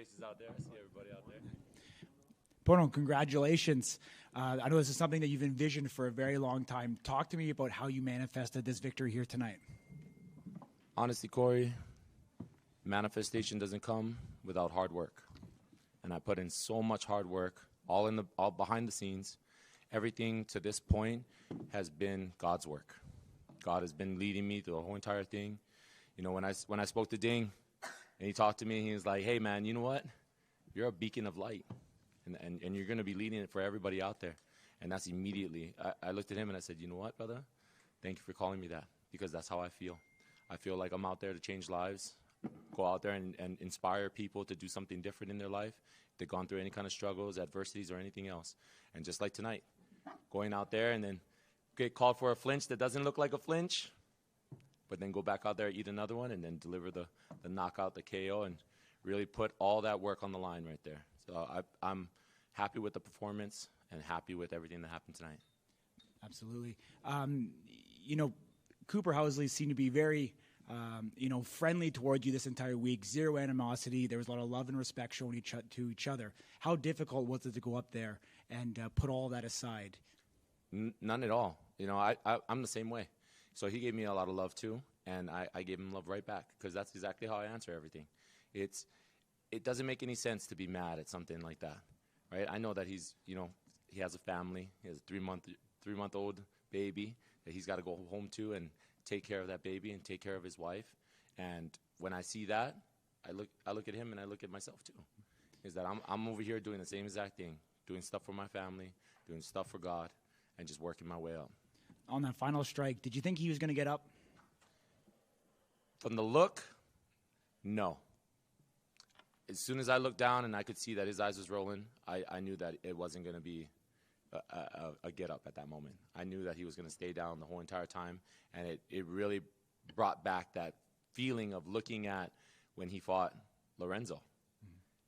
faces out there. I see everybody out there. Pono, congratulations. I know this is something that you've envisioned for a very long time. Talk to me about how you manifested this victory here tonight. Honestly, Corey, manifestation doesn't come without hard work. And I put in so much hard work, all behind the scenes. Everything to this point has been God's work. God has been leading me through the whole entire thing. You know, when I spoke to Ding and he talked to me, he was like, hey, man, you know what? You're a beacon of light. And you're going to be leading it for everybody out there. And that's immediately. I looked at him and I said, you know what, brother? Thank you for calling me that, because that's how I feel. I feel like I'm out there to change lives, go out there and inspire people to do something different in their life. If they've gone through any kind of struggles, adversities, or anything else. And just like tonight, going out there and then get called for a flinch that doesn't look like a flinch, but then go back out there, eat another one, and then deliver the knockout, the KO, and really put all that work on the line right there. So I'm happy with the performance and happy with everything that happened tonight. Absolutely. You know, Cooper Housley seemed to be very, friendly toward you this entire week. Zero animosity. There was a lot of love and respect shown to each other. How difficult was it to go up there and put all that aside? None at all. You know, I'm the same way. So he gave me a lot of love too, and I gave him love right back, because that's exactly how I answer everything. It doesn't make any sense to be mad at something like that, right? I know that he has a family. He has a three-month-old baby that he's got to go home to and take care of that baby and take care of his wife. And when I see that, I look at him and I look at myself too. Is that I'm over here doing the same exact thing, doing stuff for my family, doing stuff for God, and just working my way up. On that final strike, did you think he was going to get up? From the look, no. As soon as I looked down and I could see that his eyes was rolling, I knew that it wasn't going to be a get up at that moment. I knew that he was going to stay down the whole entire time, and it really brought back that feeling of looking at when he fought Lorenzo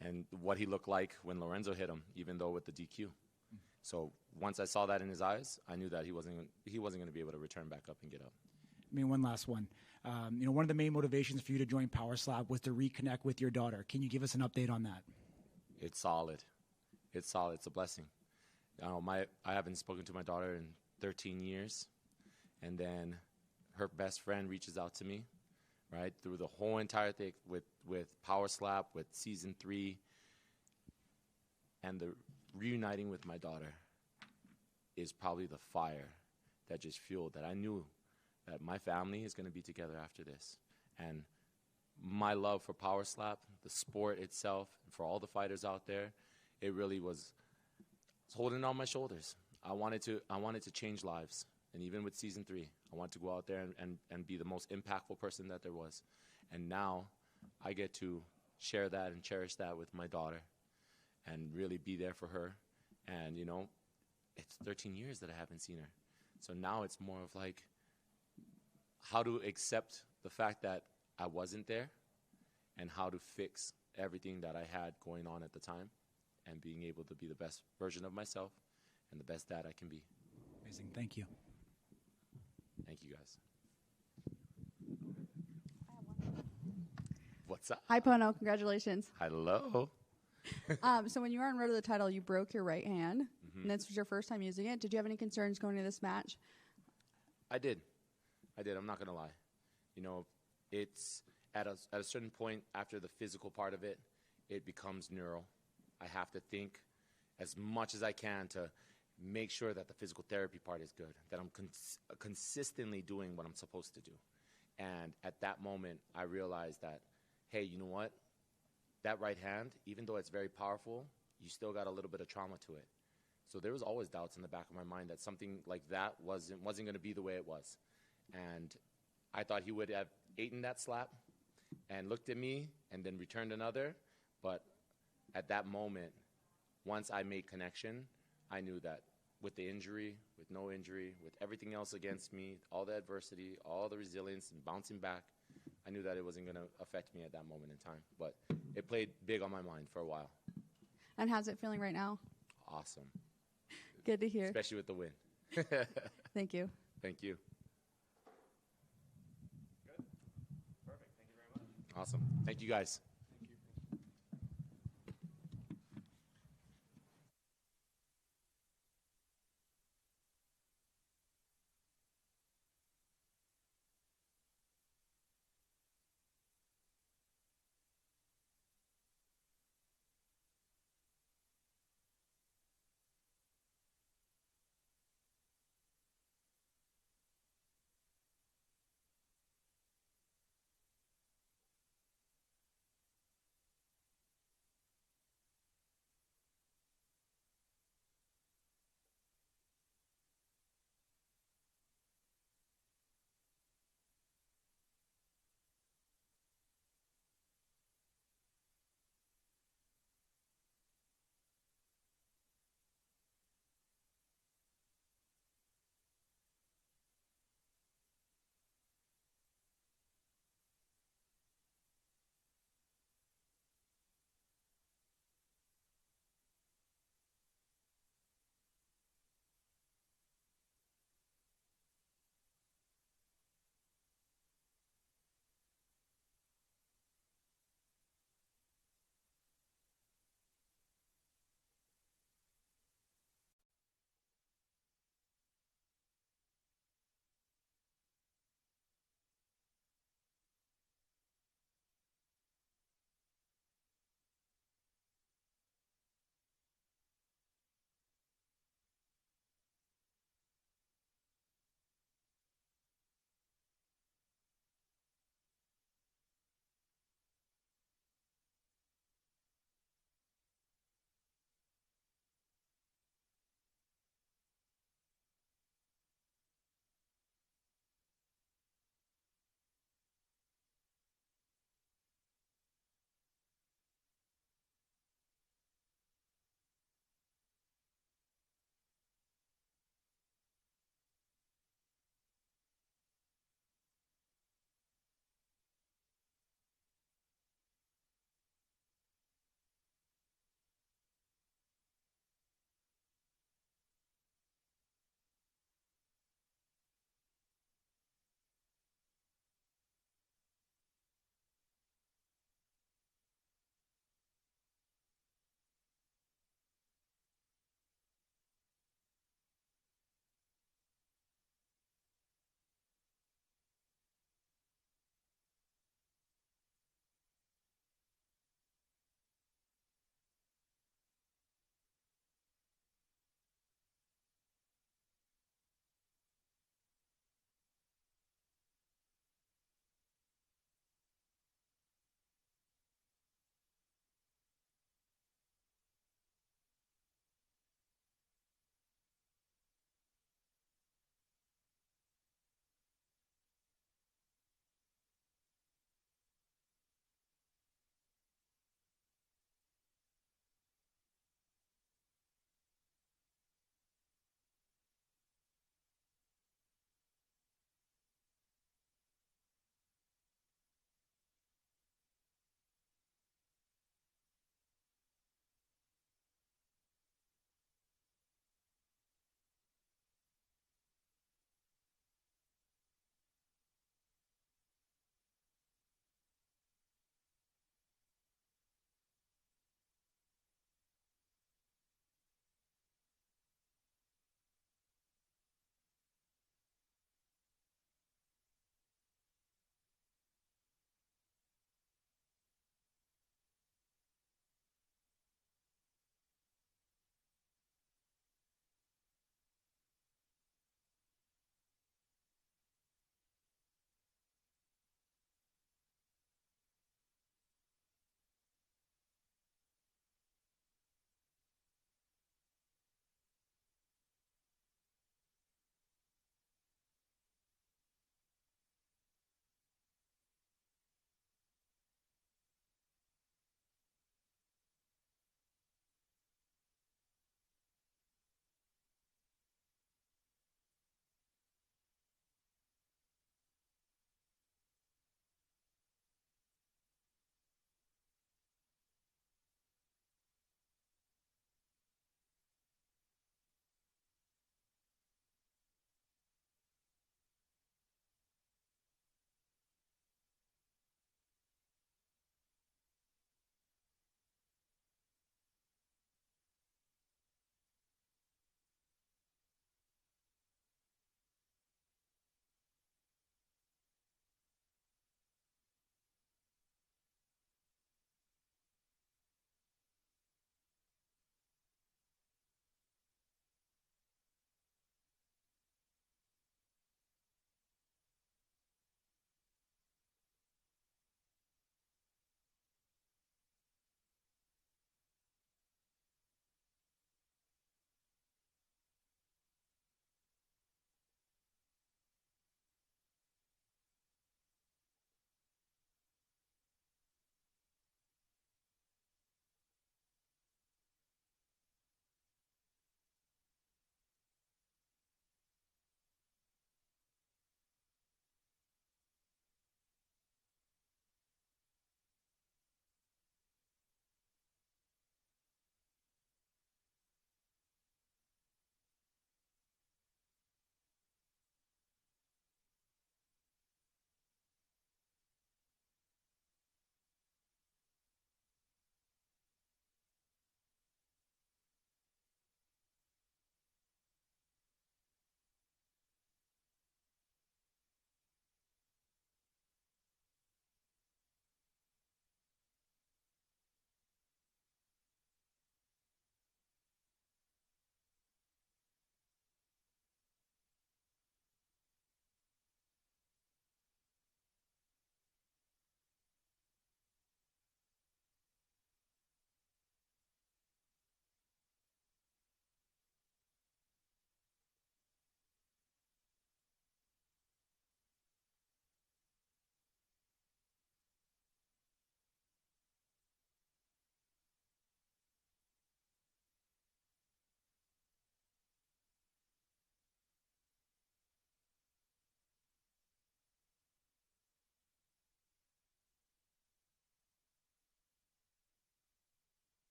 and what he looked like when Lorenzo hit him, even though with the DQ. So once I saw that in his eyes, I knew that he wasn't going to be able to return back up and get up. I mean, one last one. One of the main motivations for you to join Power Slap was to reconnect with your daughter. Can you give us an update on that? It's solid. It's solid. It's a blessing. I haven't spoken to my daughter in 13 years, and then her best friend reaches out to me, right, through the whole entire thing with Power Slap, with Season 3, and the reuniting with my daughter is probably the fire that just fueled that. I knew that my family is going to be together after this. And my love for Power Slap, the sport itself, and for all the fighters out there, it really was holding on my shoulders. I wanted to change lives. And even with Season 3, I wanted to go out there and be the most impactful person that there was. And now I get to share that and cherish that with my daughter and really be there for her. And, it's 13 years that I haven't seen her. So now it's more of like how to accept the fact that I wasn't there and how to fix everything that I had going on at the time and being able to be the best version of myself and the best dad I can be. Amazing. Thank you. Thank you, guys. What's up? Hi, Pono. Congratulations. Hello. So when you were on road to the title, you broke your right hand, and this was your first time using it. Did you have any concerns going into this match? I did. I'm not going to lie. It's at a certain point after the physical part of it, it becomes neural. I have to think as much as I can to make sure that the physical therapy part is good, that I'm consistently doing what I'm supposed to do. And at that moment, I realized that, hey, you know what? That right hand, even though it's very powerful, you still got a little bit of trauma to it. So there was always doubts in the back of my mind that something like that wasn't going to be the way it was. And I thought he would have eaten that slap and looked at me and then returned another. But at that moment, once I made connection, I knew that with the injury, with no injury, with everything else against me, all the adversity, all the resilience and bouncing back, I knew that it wasn't going to affect me at that moment in time. But it played big on my mind for a while. And how's it feeling right now? Awesome. Good to hear. Especially with the win. Thank you. Thank you. Good. Perfect. Thank you very much. Awesome. Thank you, guys.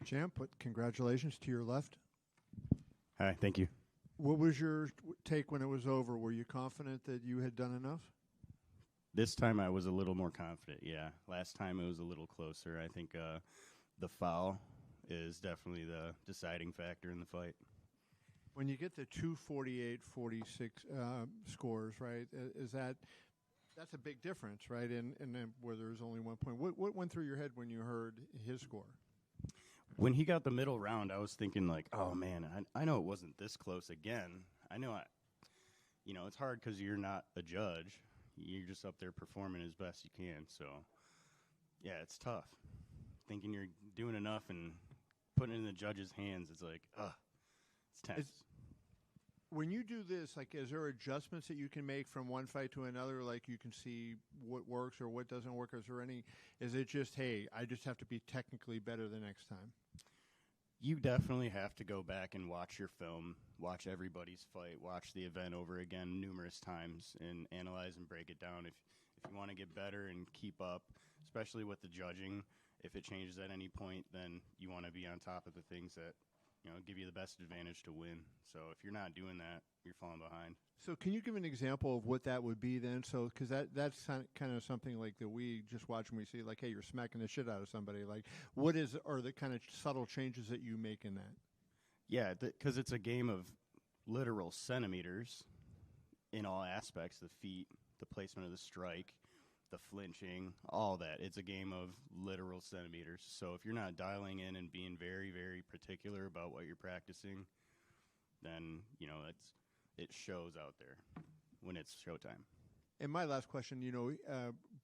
Champ, congratulations to your left. Hi, thank you. What was your take when it was over? Were you confident that you had done enough? This time I was a little more confident, yeah. Last time it was a little closer. I think the foul is definitely the deciding factor in the fight. When you get the 248-46 scores, right, that's a big difference, right, and where there's only 1 point. What went through your head when you heard his score? When he got the middle round, I was thinking, like, oh, man, I know it wasn't this close again. I know it's hard because you're not a judge. You're just up there performing as best you can. So, yeah, it's tough. Thinking you're doing enough and putting it in the judge's hands, it's like, it's tense. When you do this, like, is there adjustments that you can make from one fight to another? Like, you can see what works or what doesn't work? Is it just, hey, I just have to be technically better the next time? You definitely have to go back and watch your film, watch everybody's fight, watch the event over again numerous times, and analyze and break it down. If you want to get better and keep up, especially with the judging, if it changes at any point, then you want to be on top of the things that give you the best advantage to win. So if you're not doing that, you're falling behind. So can you give an example of what that would be then? So because that's kind of something like that we just watch and we see, like, hey, you're smacking the shit out of somebody. Like, what are the kind of subtle changes that you make in that? Yeah, because it's a game of literal centimeters in all aspects, the feet, the placement of the strike, the flinching, all that. It's a game of literal centimeters. So if you're not dialing in and being very, very particular about what you're practicing, then, it shows out there when it's showtime. And my last question,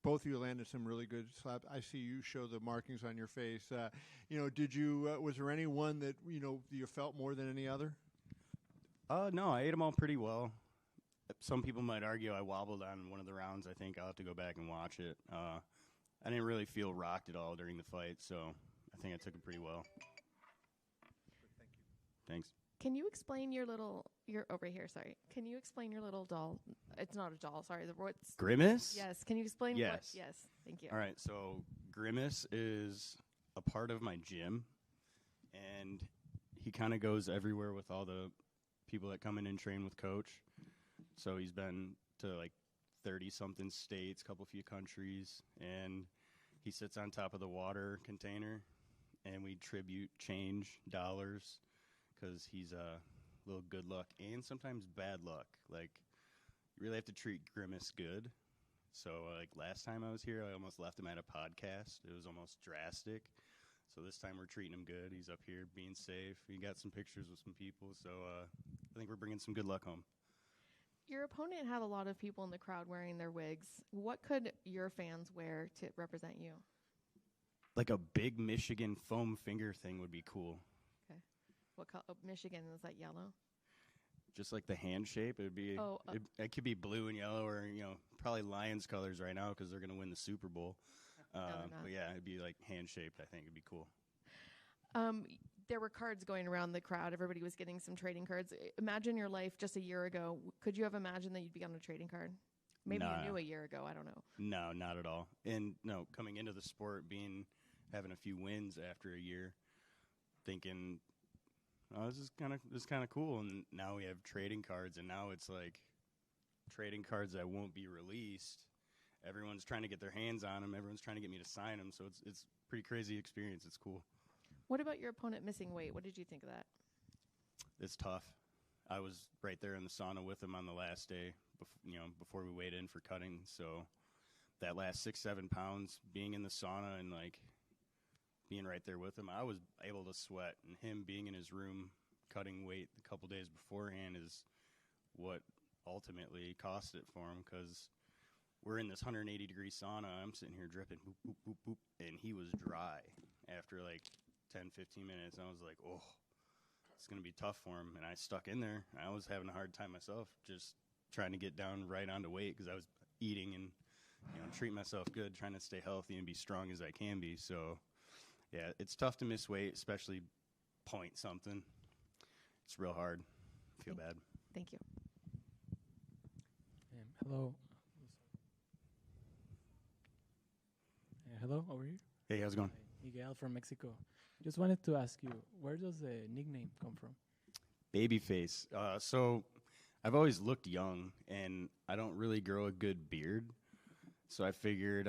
both of you landed some really good slaps. I see you show the markings on your face. Did you, was there any one that, you felt more than any other? No, I ate them all pretty well. Some people might argue I wobbled on one of the rounds. I think I'll have to go back and watch it. I didn't really feel rocked at all during the fight, so I think I took it pretty well. Thank you. Thanks. Can you explain you're over here, sorry. Can you explain your little doll? It's not a doll, sorry. What's Grimace? Yes. Can you explain yes. Yes. Thank you. All right, so Grimace is a part of my gym, and he kind of goes everywhere with all the people that come in and train with Coach. So he's been to like 30-something states, few countries, and he sits on top of the water container, and we tribute change dollars because he's a little good luck and sometimes bad luck. Like, you really have to treat Grimace good. So, like, last time I was here, I almost left him at a podcast. It was almost drastic. So this time we're treating him good. He's up here being safe. We got some pictures with some people. So I think we're bringing some good luck home. Your opponent had a lot of people in the crowd wearing their wigs. What could your fans wear to represent you? Like a big Michigan foam finger thing would be cool. Okay. What color? Michigan, is that yellow? Just like the hand shape. It would be. It could be blue and yellow, or probably Lions colors right now because they're going to win the Super Bowl. But yeah, it'd be like hand shaped. I think it'd be cool. There were cards going around the crowd. Everybody was getting some trading cards. Imagine your life just a year ago. Could you have imagined that you'd be on a trading card? Maybe you knew a year ago. I don't know. No, not at all. And no, coming into the sport, having a few wins after a year, thinking, oh, this is kind of cool. And now we have trading cards, and now it's like trading cards that won't be released. Everyone's trying to get their hands on them. Everyone's trying to get me to sign them. So it's a pretty crazy experience. It's cool. What about your opponent missing weight? What did you think of that? It's tough. I was right there in the sauna with him on the last day, before we weighed in for cutting. So that last 6-7 pounds, being in the sauna and like being right there with him, I was able to sweat. And him being in his room cutting weight a couple days beforehand is what ultimately cost it for him, because we're in this 180-degree sauna. I'm sitting here dripping, boop, boop, boop, boop, and he was dry after like 10, 15 minutes. I was like, oh, it's going to be tough for him. And I stuck in there. I was having a hard time myself, just trying to get down right onto weight because I was eating and treating myself good, trying to stay healthy and be strong as I can be. So, yeah, it's tough to miss weight, especially point something. It's real hard. I feel bad. Thank you. Hello. Hello, over here. Hey, how's it going? Miguel from Mexico. Just wanted to ask you, where does the nickname come from? Babyface. So I've always looked young, and I don't really grow a good beard. So I figured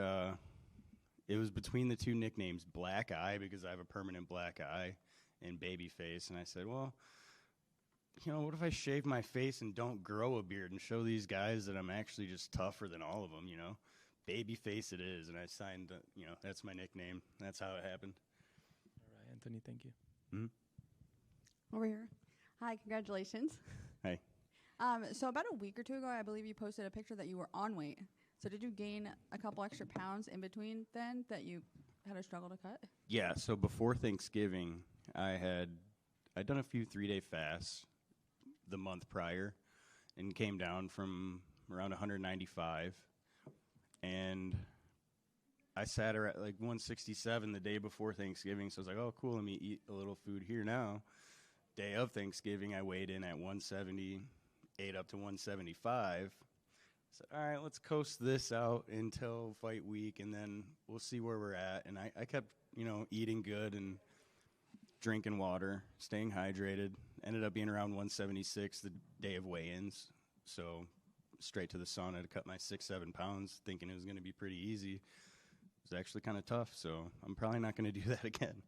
it was between the two nicknames, Black Eye, because I have a permanent black eye, and Babyface. And I said, well, what if I shave my face and don't grow a beard and show these guys that I'm actually just tougher than all of them, Babyface it is. And I signed, that's my nickname. That's how it happened. All right, Anthony, thank you. Mm-hmm. Over here. Hi, congratulations. Hey. So about a week or two ago, I believe you posted a picture that you were on weight. So did you gain a couple extra pounds in between then that you had a struggle to cut? Yeah, so before Thanksgiving, I'd done a few 3-day fasts the month prior and came down from around 195. And I sat her at like 167 the day before Thanksgiving, so I was like, oh, cool, let me eat a little food here now. Day of Thanksgiving, I weighed in at 170, ate up to 175. Said, all right, let's coast this out until fight week, and then we'll see where we're at. And I kept, eating good and drinking water, staying hydrated. Ended up being around 176 the day of weigh-ins. So straight to the sauna to cut my 6-7 pounds, thinking it was going to be pretty easy. It was actually kind of tough, so I'm probably not going to do that again.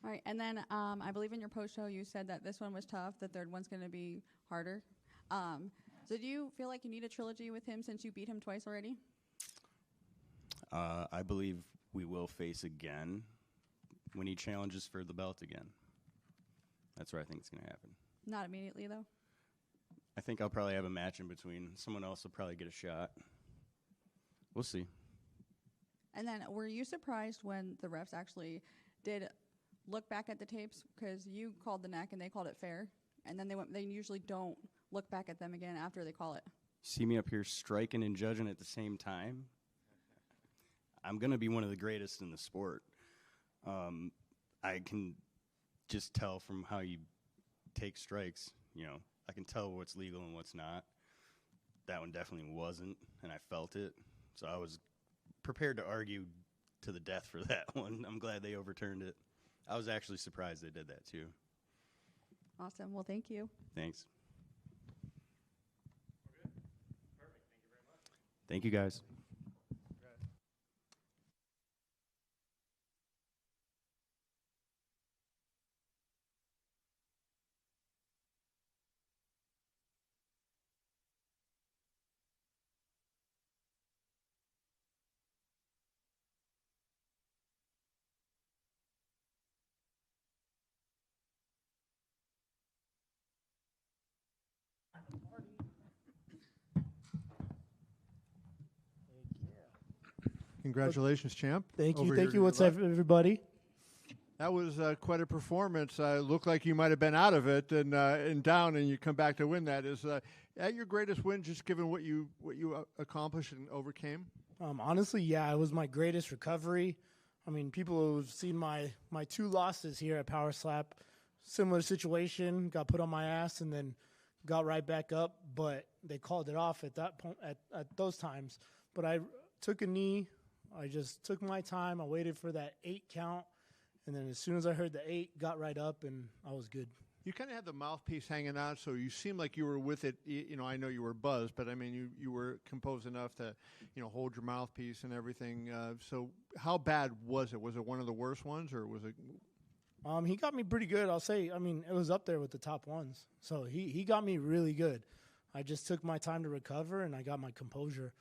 All right, and then I believe in your post-show you said that this one was tough, the third one's going to be harder. So do you feel like you need a trilogy with him since you beat him twice already? I believe we will face again when he challenges for the belt again. That's where I think it's going to happen. Not immediately, though? I think I'll probably have a match in between. Someone else will probably get a shot. We'll see. And then were you surprised when the refs actually did look back at the tapes? Because you called the neck and they called it fair. And then they usually don't look back at them again after they call it. See me up here striking and judging at the same time? I'm going to be one of the greatest in the sport. I can just tell from how you take strikes, I can tell what's legal and what's not. That one definitely wasn't, and I felt it. So I was prepared to argue to the death for that one. I'm glad they overturned it. I was actually surprised they did that, too. Awesome. Well, thank you. Thanks. Perfect. Thank you very much. Thank you, guys. Congratulations, champ. Thank you. Over Thank here you. to What's your up, left. everybody? That was quite a performance. Looked like you might have been out of it and down, and you come back to win that. Is that your greatest win, just given what you accomplished and overcame? Honestly, yeah, it was my greatest recovery. I mean, people who've seen my 2 losses here at Power Slap, similar situation, got put on my ass and then got right back up, but they called it off at that point at those times. But I took a knee. I just took my time. I waited for that 8 count, and then as soon as I heard the 8, got right up, and I was good. You kind of had the mouthpiece hanging out, so you seemed like you were with it. I know you were buzzed, but I mean, you were composed enough to, hold your mouthpiece and everything. So how bad was it? Was it one of the worst ones, or was it? He got me pretty good, I'll say. I mean, it was up there with the top ones. So he got me really good. I just took my time to recover, and I got my composure.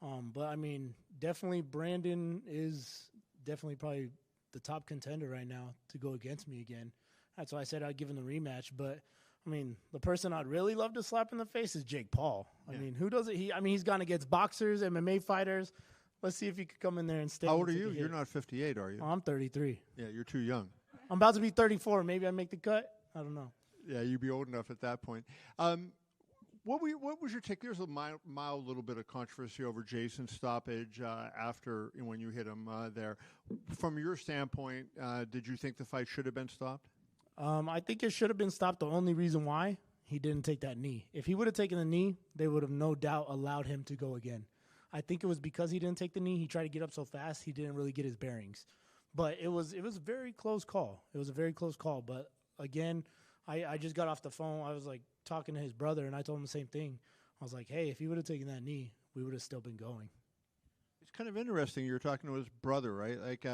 But, I mean, definitely Brandon is definitely probably the top contender right now to go against me again. That's why I said I'd give him the rematch. But, I mean, the person I'd really love to slap in the face is Jake Paul. I mean, who does it? He's gone against boxers, MMA fighters. Let's see if he could come in there and stay. How old are you? You're not 58, are you? Oh, I'm 33. Yeah, you're too young. I'm about to be 34. Maybe I make the cut. I don't know. Yeah, you'd be old enough at that point. What was your take? There's a mild little bit of controversy over Jason's stoppage after when you hit him there. From your standpoint, did you think the fight should have been stopped? I think it should have been stopped. The only reason why he didn't take that knee. If he would have taken the knee, they would have no doubt allowed him to go again. I think it was because he didn't take the knee. He tried to get up so fast, he didn't really get his bearings. But it was a very close call. It was a very close call. But again, I just got off the phone. I was like talking to his brother, and I told him the same thing. I was like, hey, if he would have taken that knee, we would have still been going. It's kind of interesting. You were talking to his brother, right? Like,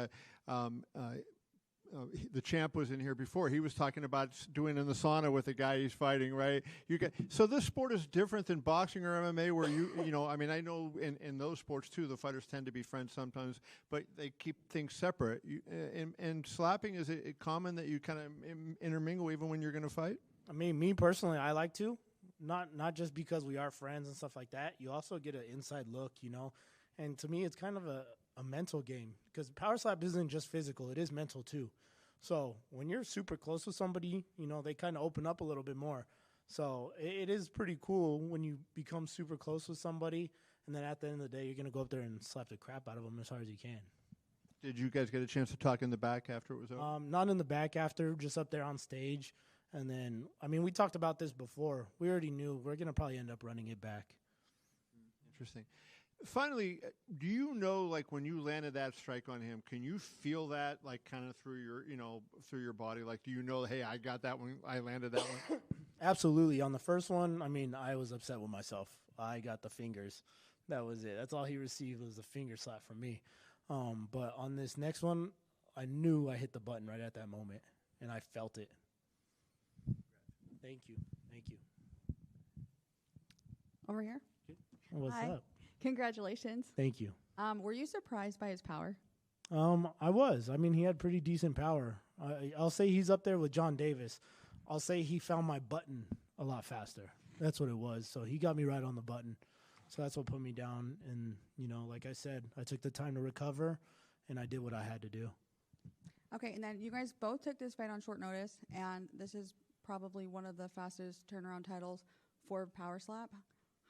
the champ was in here before. He was talking about doing in the sauna with the guy he's fighting, right? So this sport is different than boxing or MMA, where I mean, I know in those sports too, the fighters tend to be friends sometimes, but they keep things separate. And slapping, is it common that you kind of intermingle even when you're going to fight? I mean, me personally, I like to. Not just because we are friends and stuff like that. You also get an inside look, And to me, it's kind of a mental game, because power slap isn't just physical. It is mental too. So when you're super close with somebody, they kind of open up a little bit more. So it is pretty cool when you become super close with somebody, and then at the end of the day, you're going to go up there and slap the crap out of them as hard as you can. Did you guys get a chance to talk in the back after it was over? Not in the back after, just up there on stage. And then, I mean, we talked about this before. We already knew we're going to probably end up running it back. Interesting. Finally, do you know, like, when you landed that strike on him, can you feel that, like, kind of through your body? Like, do you know, hey, I got that one, I landed that one? Absolutely. On the first one, I mean, I was upset with myself. I got the fingers. That was it. That's all he received was a finger slap from me. But on this next one, I knew I hit the button right at that moment, and I felt it. Thank you. Over here. What's Hi. up? Congratulations. Thank you. Were you surprised by his power? I was. I mean, he had pretty decent power. I'll say he's up there with John Davis. I'll say he found my button a lot faster. That's what it was. So he got me right on the button. So that's what put me down. And, like I said, I took the time to recover, and I did what I had to do. Okay, and then you guys both took this fight on short notice, and this is probably one of the fastest turnaround titles for power slap.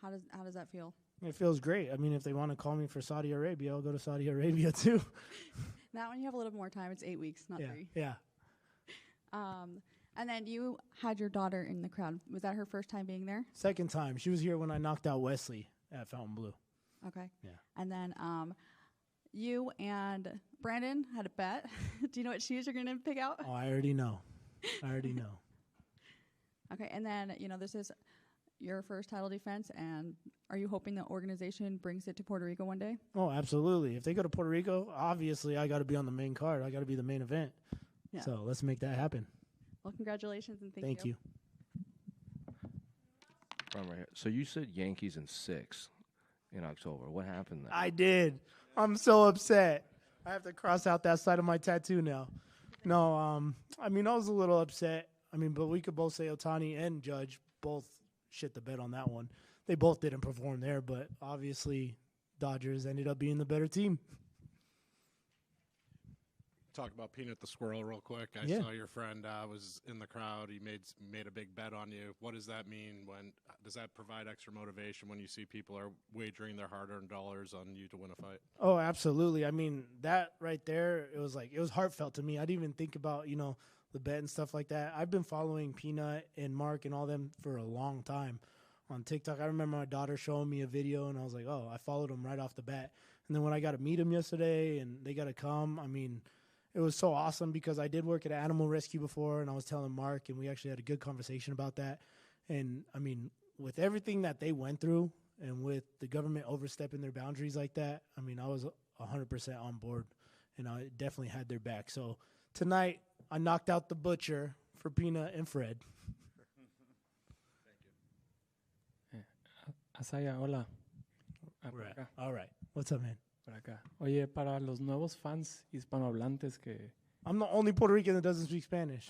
How does that feel? It feels great. I mean, if they want to call me for Saudi Arabia, I'll go to Saudi Arabia too. That one you have a little more time. It's 8 weeks, not 3. Yeah. And then you had your daughter in the crowd. Was that her first time being there? Second time. She was here when I knocked out Wesley at Fontainebleau. Okay. Yeah. And then you and Brandon had a bet. Do you know what shoes you're going to pick out? Oh, I already know. Okay, and then, this is your first title defense, and are you hoping the organization brings it to Puerto Rico one day? Oh, absolutely. If they go to Puerto Rico, obviously I got to be on the main card. I got to be the main event. Yeah. So let's make that happen. Well, congratulations, and thank you. Thank you. Right here. So you said Yankees in 6 in October. What happened there? I did. I'm so upset. I have to cross out that side of my tattoo now. No, I mean, I was a little upset. I mean, but we could both say Ohtani and Judge both shit the bed on that one. They both didn't perform there, but obviously Dodgers ended up being the better team. Talk about Peanut the Squirrel real quick. I saw your friend was in the crowd. He made a big bet on you. What does that mean? Does that provide extra motivation when you see people are wagering their hard-earned dollars on you to win a fight? Oh, absolutely. I mean, that right there, it was heartfelt to me. I didn't even think about, the bet and stuff like that. I've been following Peanut and Mark and all them for a long time on TikTok. I remember my daughter showing me a video, and I was like, oh, I followed them right off the bat. And then when I got to meet them yesterday and they got to come, I mean, it was so awesome because I did work at animal rescue before, and I was telling Mark, and we actually had a good conversation about that. And, I mean, with everything that they went through and with the government overstepping their boundaries like that, I mean, I was 100% on board, and I definitely had their back. So tonight, I knocked out the butcher for Peanut and Fred. Thank you. Asaya, hola. All right. What's up, man? Por acá. Oye, para los nuevos fans hispanohablantes que... I'm the only Puerto Rican that doesn't speak Spanish.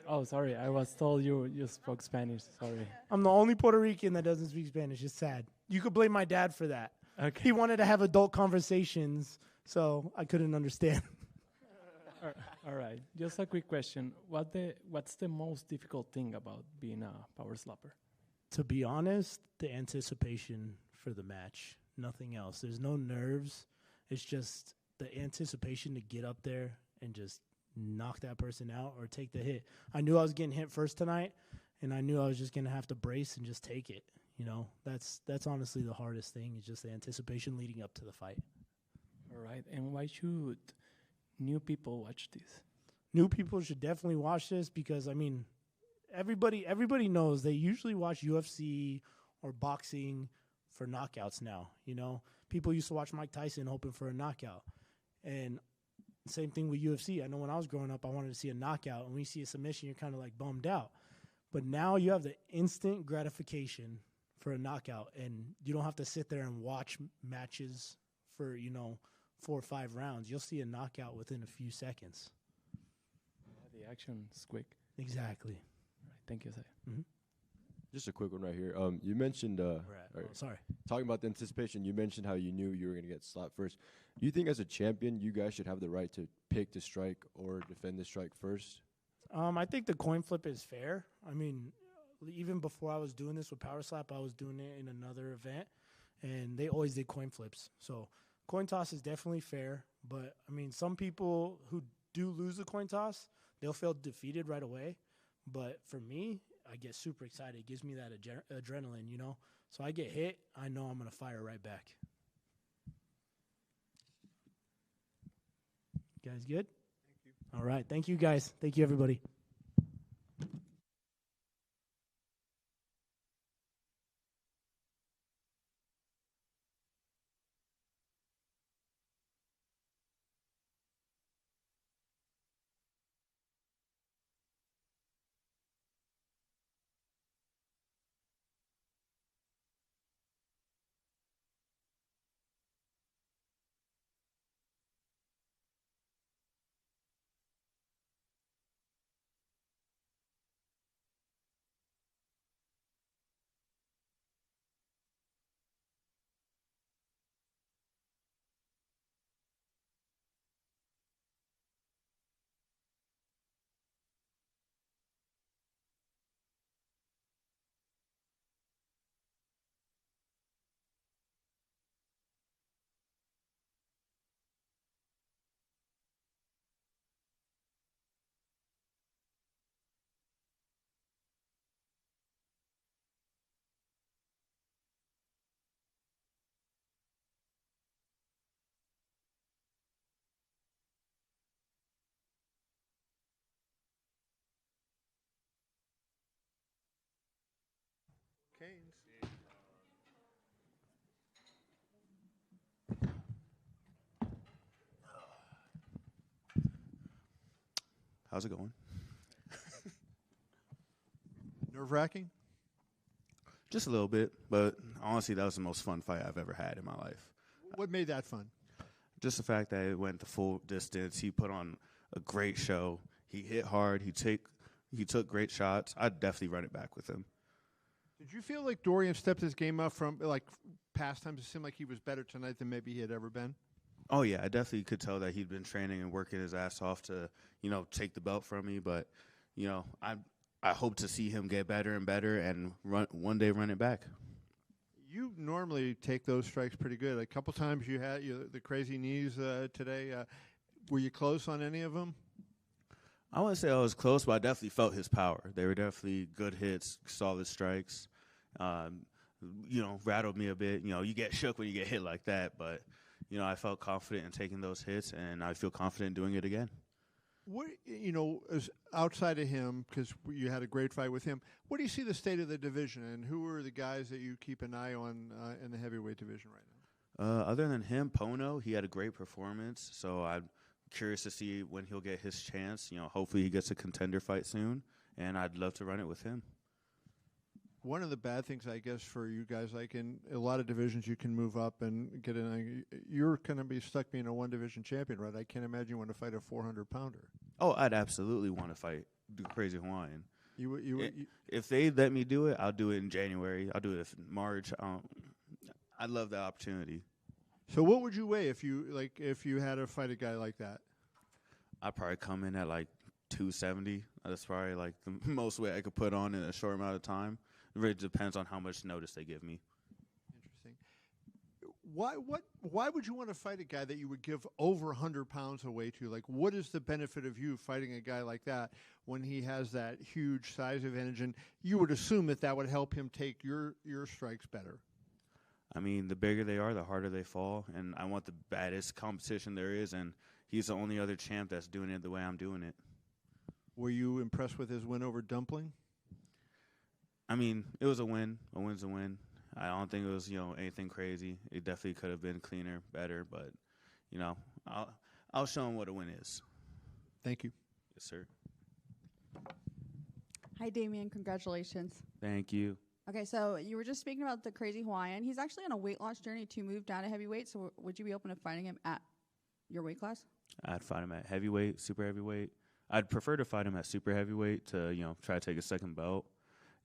Oh, sorry. I was told you spoke Spanish. Sorry. I'm the only Puerto Rican that doesn't speak Spanish. It's sad. You could blame my dad for that. Okay. He wanted to have adult conversations, so I couldn't understand. All right. Just a quick question. What's the most difficult thing about being a power slapper? To be honest, the anticipation for the match. Nothing else. There's no nerves. It's just the anticipation to get up there and just knock that person out or take the hit. I knew I was getting hit first tonight, and I knew I was just going to have to brace and just take it. That's honestly the hardest thing. It's just the anticipation leading up to the fight. All right. And why should new people watch this? New people should definitely watch this because, I mean, everybody knows they usually watch UFC or boxing for knockouts now. You know, people used to watch Mike Tyson hoping for a knockout. And same thing with UFC. I know when I was growing up, I wanted to see a knockout. And when you see a submission, you're kind of like bummed out. But now you have the instant gratification for a knockout, and you don't have to sit there and watch matches for, 4 or 5 rounds. You'll see a knockout within a few seconds. Yeah, the action is quick. Exactly. Right. Thank you, Isaiah. Mm-hmm. Just a quick one right here. You mentioned, Sorry. talking about the anticipation, you mentioned how you knew you were going to get slapped first. Do you think as a champion, you guys should have the right to pick to strike or defend the strike first? I think the coin flip is fair. I mean, even before I was doing this with Power Slap, I was doing it in another event, and they always did coin flips. So coin toss is definitely fair, but, I mean, some people who do lose the coin toss, they'll feel defeated right away. But for me, I get super excited. It gives me that adrenaline, So I get hit, I know I'm going to fire right back. You guys good? Thank you. All right. Thank you, guys. Thank you, everybody. Canes. How's it going? Nerve-wracking? Just a little bit, but honestly, that was the most fun fight I've ever had in my life. What made that fun? Just the fact that it went the full distance. He put on a great show. He hit hard. He took great shots. I'd definitely run it back with him. Did you feel like Dorian stepped his game up from past times? It seemed like he was better tonight than maybe he had ever been. Oh yeah, I definitely could tell that he'd been training and working his ass off to, take the belt from me. But, I hope to see him get better and better and one day run it back. You normally take those strikes pretty good. A couple times you had the crazy knees today. Were you close on any of them? I wouldn't say I was close, but I definitely felt his power. They were definitely good hits, solid strikes. Rattled me a bit. You get shook when you get hit like that, but, I felt confident in taking those hits, and I feel confident doing it again. What, as outside of him, because you had a great fight with him, what do you see the state of the division, and who are the guys that you keep an eye on in the heavyweight division right now? Other than him, Pono, he had a great performance, so I'm curious to see when he'll get his chance. Hopefully he gets a contender fight soon, and I'd love to run it with him. One of the bad things, I guess, for you guys, like in a lot of divisions, you can move up and get in. You're going to be stuck being a one-division champion, right? I can't imagine you want to fight a 400-pounder. Oh, I'd absolutely want to fight the Crazy Hawaiian. If they let me do it, I'll do it in January. I'll do it in March. I'd love that opportunity. So what would you weigh if you had to fight a guy like that? I'd probably come in at 270. That's probably the most weight I could put on in a short amount of time. It really depends on how much notice they give me. Interesting. Why would you want to fight a guy that you would give over 100 pounds away to? What is the benefit of you fighting a guy like that when he has that huge size advantage? And you would assume that would help him take your strikes better. I mean, the bigger they are, the harder they fall. And I want the baddest competition there is. And he's the only other champ that's doing it the way I'm doing it. Were you impressed with his win over Dumpling? I mean, it was a win. A win's a win. I don't think it was, anything crazy. It definitely could have been cleaner, better, but, I'll show him what a win is. Thank you. Yes, sir. Hi, Damien. Congratulations. Thank you. Okay, so you were just speaking about the crazy Hawaiian. He's actually on a weight loss journey to move down to heavyweight. So would you be open to fighting him at your weight class? I'd fight him at heavyweight, super heavyweight. I'd prefer to fight him at super heavyweight to, try to take a second belt.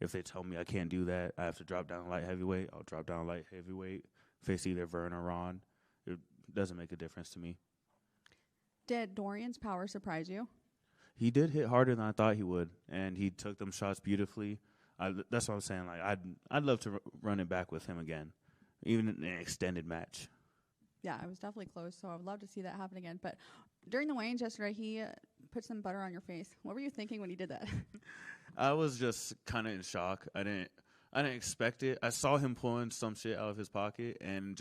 If they tell me I can't do that, I have to drop down to light heavyweight, I'll drop down to light heavyweight, face either Vern or Ron. It doesn't make a difference to me. Did Dorian's power surprise you? He did hit harder than I thought he would, and he took them shots beautifully. That's what I'm saying. Like I'd love to run it back with him again, even in an extended match. Yeah, it was definitely close, so I would love to see that happen again. But during the weigh-ins yesterday, he put some butter on your face. What were you thinking when he did that? I was just kind of in shock. I didn't expect it. I saw him pulling some shit out of his pocket, and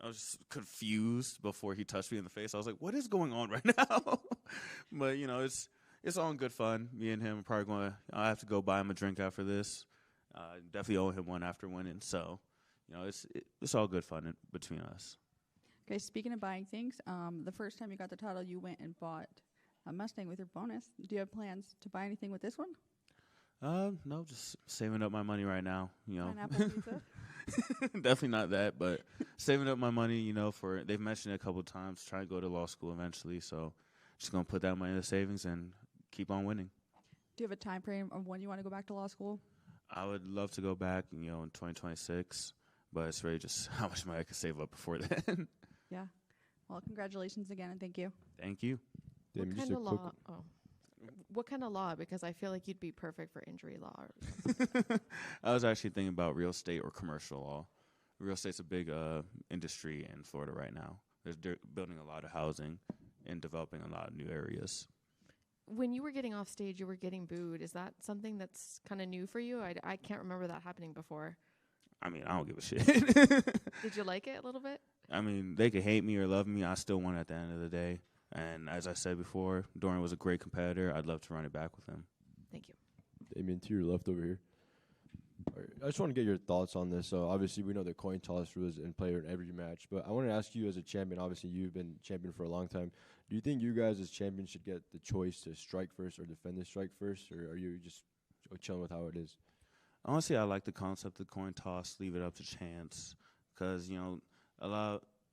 I was just confused before he touched me in the face. I was like, "What is going on right now?" But it's all in good fun. Me and him are probably I have to go buy him a drink after this. Definitely owe him one after winning. So, it's all good fun between us. Okay, speaking of buying things, the first time you got the title, you went and bought a Mustang with your bonus. Do you have plans to buy anything with this one? No, just saving up my money right now. Pineapple pizza? Definitely not that, but saving up my money. For they've mentioned it a couple of times, trying to go to law school eventually. So, just gonna put that money in the savings and keep on winning. Do you have a time frame of when you want to go back to law school? I would love to go back, in 2026, but it's really just how much money I can save up before then. Yeah. Well, congratulations again, and thank you. Thank you. What kind of law? What kind of law? Because I feel like you'd be perfect for injury law. I was actually thinking about real estate or commercial law. Real estate's a big industry in Florida right now. They're building a lot of housing and developing a lot of new areas. When you were getting off stage, you were getting booed. Is that something that's kind of new for you? I can't remember that happening before. I mean, I don't give a shit. Did you like it a little bit? I mean, they could hate me or love me. I still won at the end of the day. And as I said before, Dorian was a great competitor. I'd love to run it back with him. Thank you. Damien, to your left over here. All right, I just want to get your thoughts on this. So obviously, we know the coin toss rules in play in every match. But I want to ask you as a champion, obviously you've been champion for a long time. Do you think you guys as champions should get the choice to strike first or defend the strike first? Or are you just chilling with how it is? Honestly, I like the concept of coin toss, leave it up to chance. Because,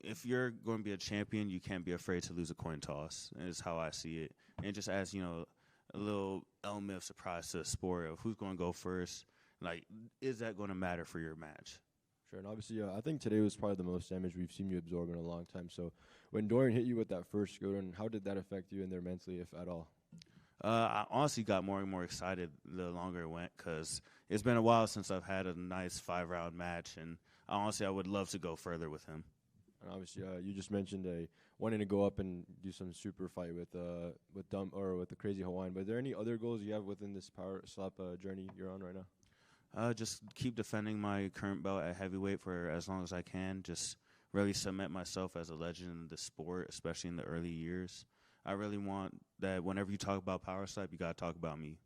if you're going to be a champion, you can't be afraid to lose a coin toss, is how I see it. And it just adds, a little element of surprise to the sport of who's going to go first. Like, is that going to matter for your match? Sure, and obviously, I think today was probably the most damage we've seen you absorb in a long time. So when Dorian hit you with that first Skoden, how did that affect you in there mentally, if at all? I honestly got more and more excited the longer it went because it's been a while since I've had a nice 5-round match, and I would love to go further with him. And obviously, you just mentioned wanting to go up and do some super fight with the Crazy Hawaiian. But are there any other goals you have within this power slap journey you're on right now? Just keep defending my current belt at heavyweight for as long as I can. Just really cement myself as a legend in the sport, especially in the early years. I really want that whenever you talk about power slap, you got to talk about me.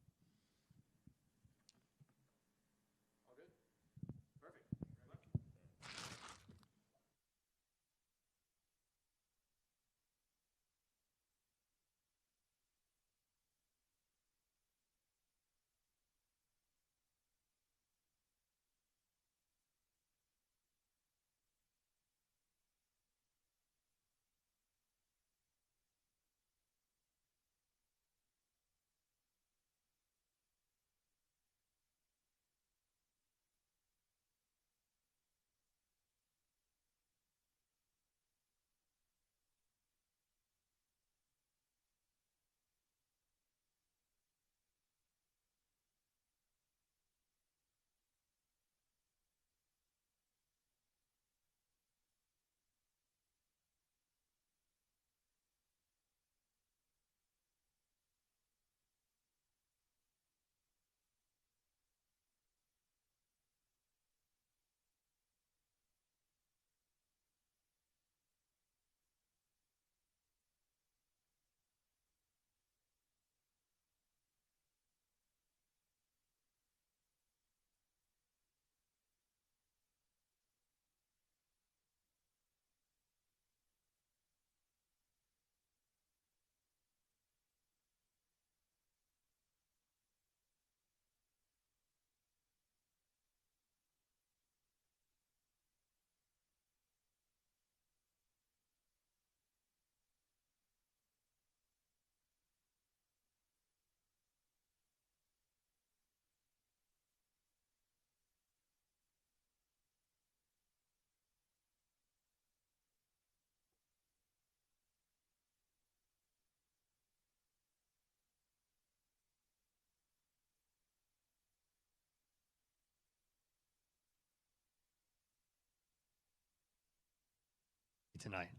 tonight.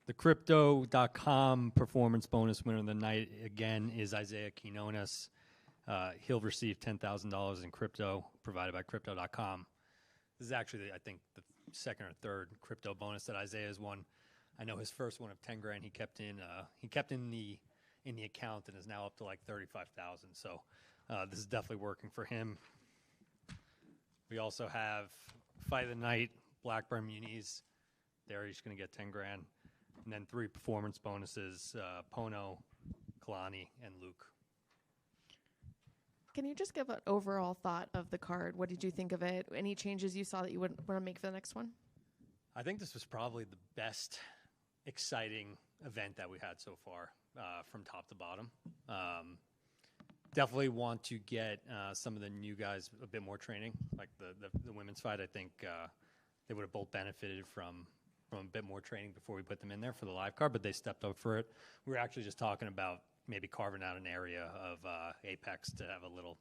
The Crypto.com performance bonus winner of the night, again, is Isaiah Quinones. He'll receive $10,000 in crypto provided by Crypto.com. This is actually, I think, the second or third crypto bonus that Isaiah has won. I know his first one of $10,000 he kept in the account and is now up to like $35,000. So this is definitely working for him. We also have Fight of the Night, Blackburn Muniz. There he's going to get $10,000. And then 3 performance bonuses, Pono, Kalani, and Luke. Can you just give an overall thought of the card? What did you think of it? Any changes you saw that you would want to make for the next one? I think this was probably the best exciting event that we had so far from top to bottom. Definitely want to get some of the new guys a bit more training. Like the women's fight, I think they would have both benefited from a bit more training before we put them in there for the live card, but they stepped up for it. We were actually just talking about maybe carving out an area of Apex to have a little,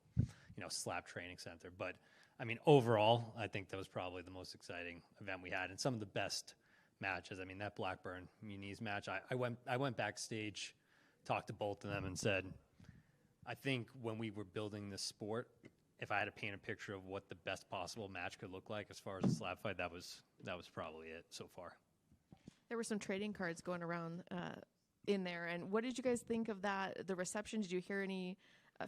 slap training center. But, I mean, overall, I think that was probably the most exciting event we had and some of the best matches. I mean, that Blackburn Muniz match, I went backstage, talked to both of them and said, I think when we were building this sport, if I had to paint a picture of what the best possible match could look like as far as a slap fight, that was probably it so far. There were some trading cards going around in there, and what did you guys think of that? The reception? Did you hear any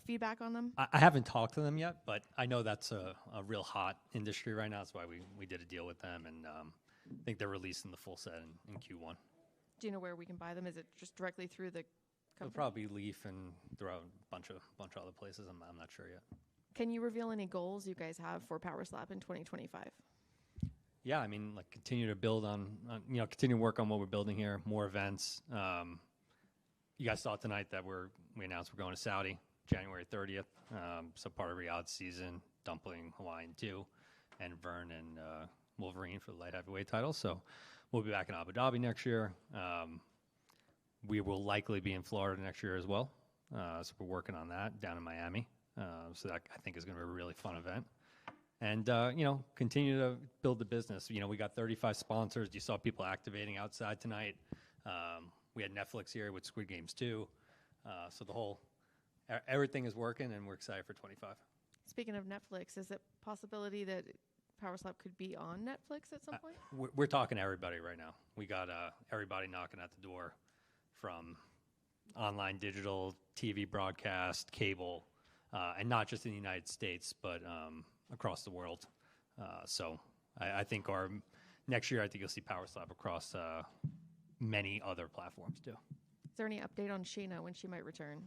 feedback on them? I haven't talked to them yet, but I know that's a real hot industry right now. That's why we did a deal with them, and I think they're releasing the full set in Q1. Do you know where we can buy them? Is it just directly through the company? It'll probably be Leaf and throughout a bunch of other places. I'm not sure yet. Can you reveal any goals you guys have for Power Slap in 2025? Yeah, I mean, like continue to build on continue to work on what we're building here, more events. You guys saw tonight that we announced we're going to Saudi January 30th. So part of Riyadh's season, Dumpling Hawaiian 2, and Vern and Wolverine for the light heavyweight title. So we'll be back in Abu Dhabi next year. We will likely be in Florida next year as well. So we're working on that down in Miami. So that I think is going to be a really fun event. And, continue to build the business. We got 35 sponsors. You saw people activating outside tonight. We had Netflix here with Squid Games 2. So everything is working, and we're excited for 25. Speaking of Netflix, is it a possibility that Power Slap could be on Netflix at some point? We're talking to everybody right now. We got everybody knocking at the door from online, digital, TV broadcast, cable, and not just in the United States, but across the world. So I think next year, I think you'll see Power Slap across many other platforms too. Is there any update on Sheena when she might return,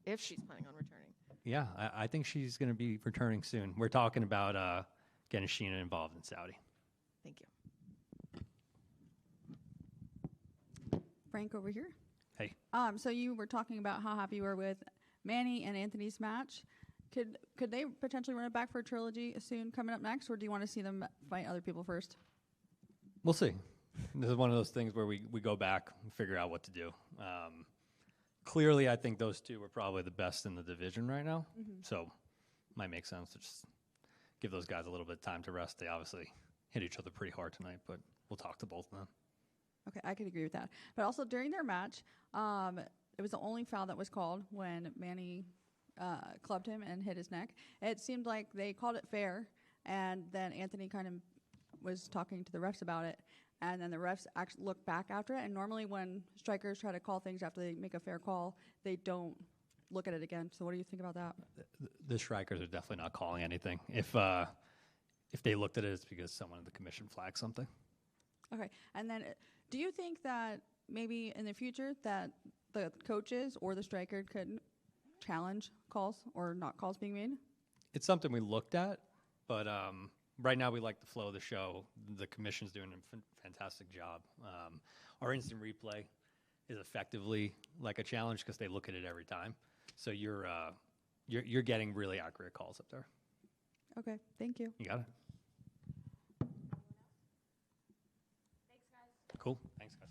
if she's planning on returning? Yeah, I think she's going to be returning soon. We're talking about getting Sheena involved in Saudi. Thank you. Frank over here. Hey. So you were talking about how happy you were with Manny and Anthony's match. Could they potentially run it back for a trilogy soon coming up next, or do you want to see them fight other people first? We'll see. This is one of those things where we go back and figure out what to do. Clearly, I think those two are probably the best in the division right now. Mm-hmm. So might make sense to just give those guys a little bit of time to rest. They obviously hit each other pretty hard tonight, but we'll talk to both of them. Okay, I could agree with that. But also during their match, it was the only foul that was called when Manny clubbed him and hit his neck. It seemed like they called it fair, and then Anthony kind of was talking to the refs about it, and then the refs actually looked back after it. And normally when strikers try to call things after they make a fair call, they don't look at it again. So what do you think about that? The strikers are definitely not calling anything. If they looked at it, it's because someone in the commission flagged something. Okay, and then do you think that maybe in the future that the coaches or the striker could challenge calls or not calls being made? It's something we looked at, but right now we like the flow of the show. The commission's doing a fantastic job. Our instant replay is effectively like a challenge because they look at it every time. So you're getting really accurate calls up there. Okay, thank you. You got it. Thanks, guys. Cool. Thanks, guys.